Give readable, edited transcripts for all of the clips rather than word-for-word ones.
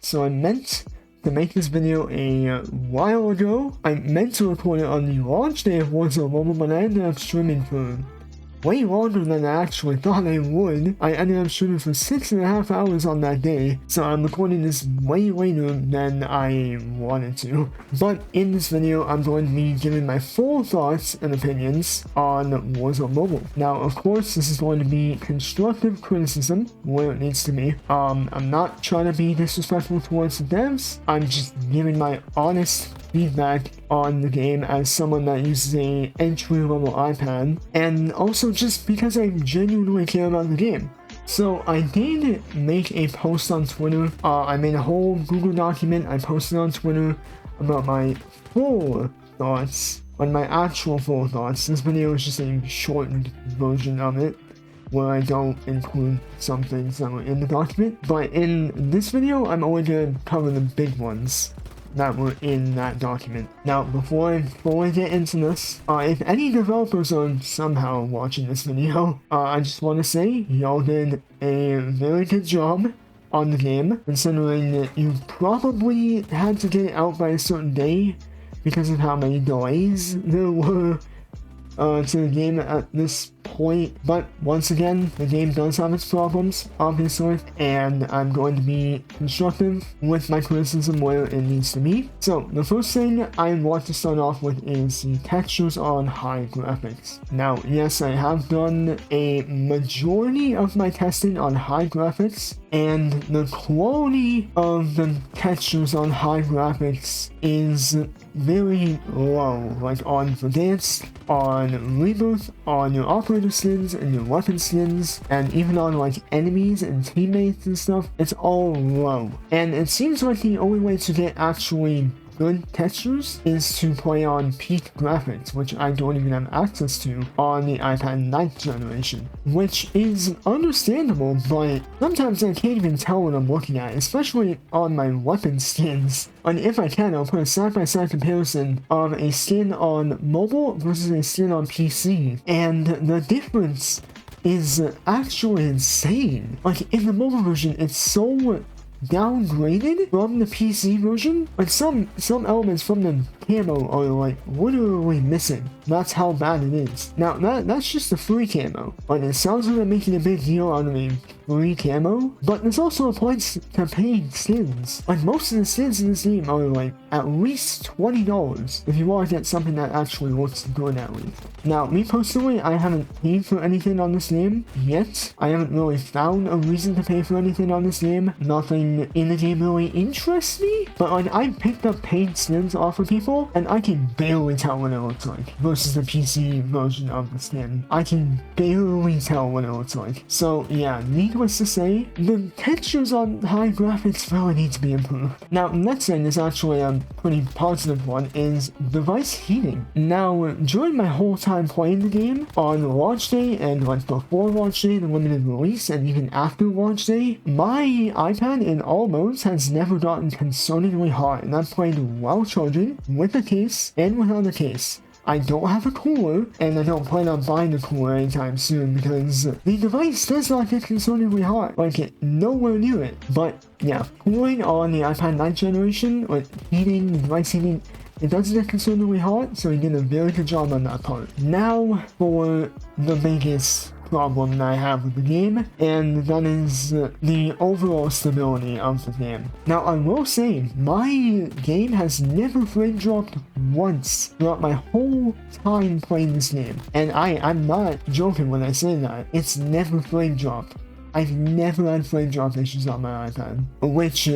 So I meant to make this video a while ago. I meant to record it on the launch day of Warzone Mobile, but I ended up streaming for way longer than I actually thought I would. I ended up streaming for 6.5 hours on that day, so I'm recording this way later than I wanted to. But in this video, I'm going to be giving my full thoughts and opinions on Warzone Mobile. Now, of course, this is going to be constructive criticism where it needs to be. I'm not trying to be disrespectful towards the devs. I'm just giving my honest feedback on the game as someone that uses a entry-level iPad, and also just because I genuinely care about the game. So I did make a post on Twitter. I made a whole Google document I posted on Twitter about my full thoughts, on my actual full thoughts. This video is just a shortened version of it, where I don't include some things that were in the document. But in this video, I'm only going to cover the big ones that were in that document. Now, before I fully get into this, if any developers are somehow watching this video, I just want to say y'all did a very good job on the game, considering that you probably had to get it out by a certain day because of how many delays there were to the game at this point. But once again, the game does have its problems, obviously, and I'm going to be constructive with my criticism where it needs to be. So the first thing I want to start off with is the textures on high graphics. Now, yes, I have done a majority of my testing on high graphics, and the quality of the textures on high graphics is very low, like on Verdansk, on Rebirth, on your operator skins and your weapon skins, and even on like enemies and teammates and stuff. It's all low, and it seems like the only way to get actually good textures is to play on peak graphics, which I don't even have access to on the iPad 9th generation, which is understandable, but sometimes I can't even tell what I'm looking at, especially on my weapon skins. And if I can, I'll put a side-by-side comparison of a skin on mobile versus a skin on PC, and the difference is actually insane. Like, in the mobile version, it's so downgraded from the PC version. Like, some elements from the camo are like literally missing. That's how bad it is. Now that's just the free camo. Like, it sounds like they're making a big deal out of a free camo, but this also applies to paid skins. Like, most of the skins in this game are like at least $20 if you want to get something that actually looks good at least. Now, me personally, I haven't paid for anything on this game yet. I haven't really found a reason to pay for anything on this game. Nothing in the game really interests me, but like, I picked up paid skins off of people, and I can barely tell what it looks like versus the PC version of the skin. I can barely tell what it looks like. So yeah, needless to say, the textures on high graphics really need to be improved. Now, next thing is actually a pretty positive one, is device heating. Now, during my whole time playing the game, on launch day and like before launch day, the limited release, and even after launch day, my iPad in all modes has never gotten concerningly hot, and I've played while charging, with a case, and without a case. I don't have a cooler, and I don't plan on buying a cooler anytime soon because the device does not get concerningly hot, like nowhere near it. But yeah, cooling on the iPad 9th generation, like heating, the device heating, it doesn't get concerningly hot, so you did a very good job on that part. Now for the biggest problem that I have with the game, and that is the overall stability of the game. Now, I will say, my game has never frame dropped once throughout my whole time playing this game. And I'm not joking when I say that. It's never frame dropped. I've never had frame drop issues on my iPad, which,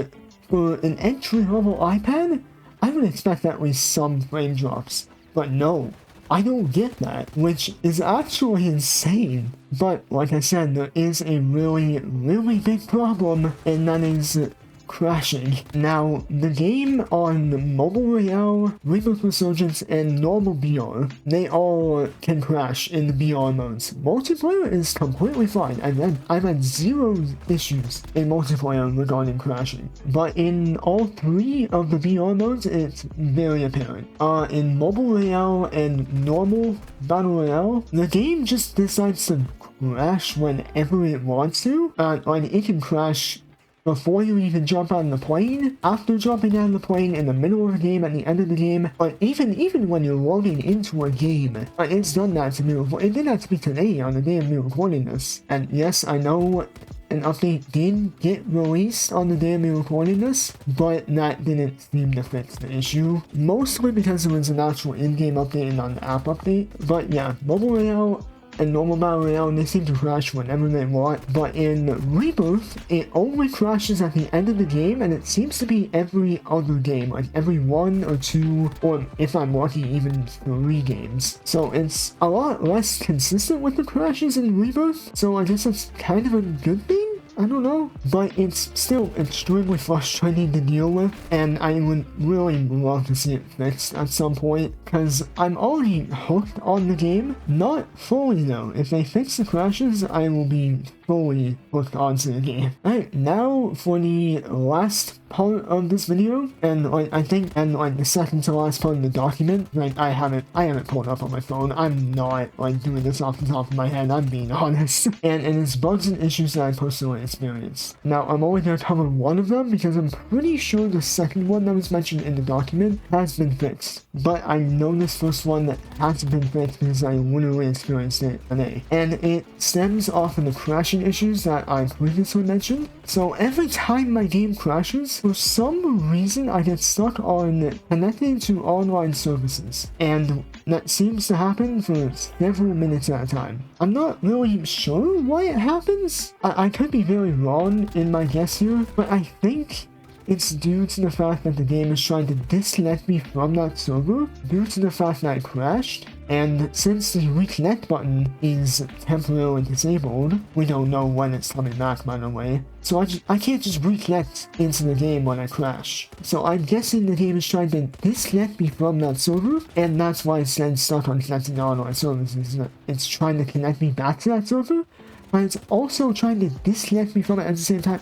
for an entry-level iPad, I would expect at least some frame drops. But no, I don't get that, which is actually insane. But like I said, there is a really, really big problem, and that is crashing. Now, the game on Mobile Royale, Rebirth Resurgence, and normal BR, they all can crash in the BR modes. Multiplayer is completely fine. I've had zero issues in multiplayer regarding crashing. But in all three of the BR modes, it's very apparent. In Mobile Royale and normal Battle Royale, the game just decides to crash whenever it wants to. Like, it can crash before you even jump out of the plane, after jumping out of the plane, in the middle of the game, at the end of the game, but even when you're loading into a game. It's done that to me before. It did that to me today on the day of me recording this. And yes, I know an update did get released on the day of me recording this, but that didn't seem to fix the issue. Mostly because it was an actual in-game update and not an app update. But yeah, Mobile Royale and normal Battle Royale, they seem to crash whenever they want, but in Rebirth, it only crashes at the end of the game, and it seems to be every other game, like every 1 or 2, or if I'm lucky, even 3 games. So it's a lot less consistent with the crashes in Rebirth, so I guess that's kind of a good thing? I don't know, but it's still extremely frustrating to deal with, and I would really love to see it fixed at some point, because I'm already hooked on the game. Not fully though. If they fix the crashes, I will be fully hooked onto the game. Alright, now for the last part of this video, and I think the second to last part of the document. I haven't pulled up on my phone. I'm not doing this off the top of my head, I'm being honest. And it is bugs and issues that I personally experienced. Now I'm only going to cover one of them because I'm pretty sure the second one that was mentioned in the document has been fixed. But I know this first one that hasn't been fixed because I literally experienced it today. And it stems off of the crashing issues that I previously mentioned. So every time my game crashes, for some reason I get stuck on connecting to online services, and that seems to happen for several minutes at a time. I'm not really sure why it happens. I could be very wrong in my guess here, but I think it's due to the fact that the game is trying to disconnect me from that server due to the fact that I crashed. And since the reconnect button is temporarily disabled, we don't know when it's coming back, by the way, so I can't just reconnect into the game when I crash. So I'm guessing the game is trying to disconnect me from that server, and that's why it's then stuck on connecting to online services. It's trying to connect me back to that server, but it's also trying to disconnect me from it at the same time.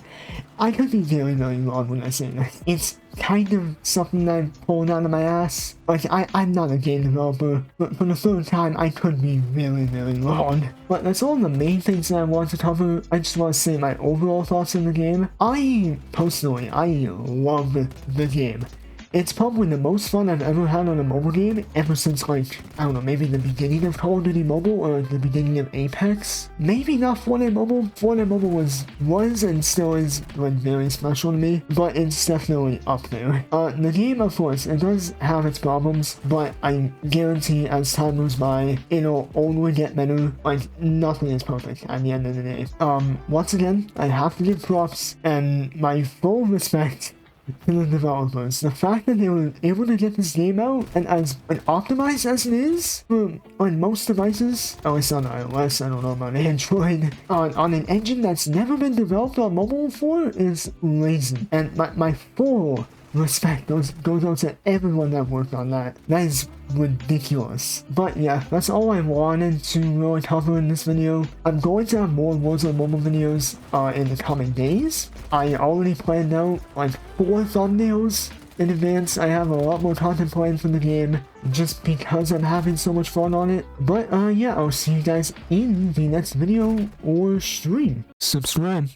I could be very, very wrong when I say that. It's kind of something that I'm pulling out of my ass. I'm not a game developer, but for the third time, I could be really, really wrong. But that's all the main things that I want to cover. I just want to say my overall thoughts on the game. I love the game. It's probably the most fun I've ever had on a mobile game ever since, I don't know, maybe the beginning of Call of Duty Mobile or the beginning of Apex. Maybe not Fortnite Mobile. Fortnite Mobile was and still is very special to me, but it's definitely up there. The game, of course, it does have its problems, but I guarantee as time goes by, it'll only get better. Nothing is perfect at the end of the day. Once again, I have to give props and my full respect to the developers. The fact that they were able to get this game out, and as optimized as it is on most devices, at least on iOS, I don't know about Android, on an engine that's never been developed on mobile before, is lazy. And my full respect goes out to everyone that worked on that. That is ridiculous. But yeah, that's all I wanted to really cover in this video. I'm going to have more Warzone mobile videos in the coming days. I already planned out 4 thumbnails in advance. I have a lot more content planned for the game just because I'm having so much fun on it. But yeah, I'll see you guys in the next video or stream. Subscribe.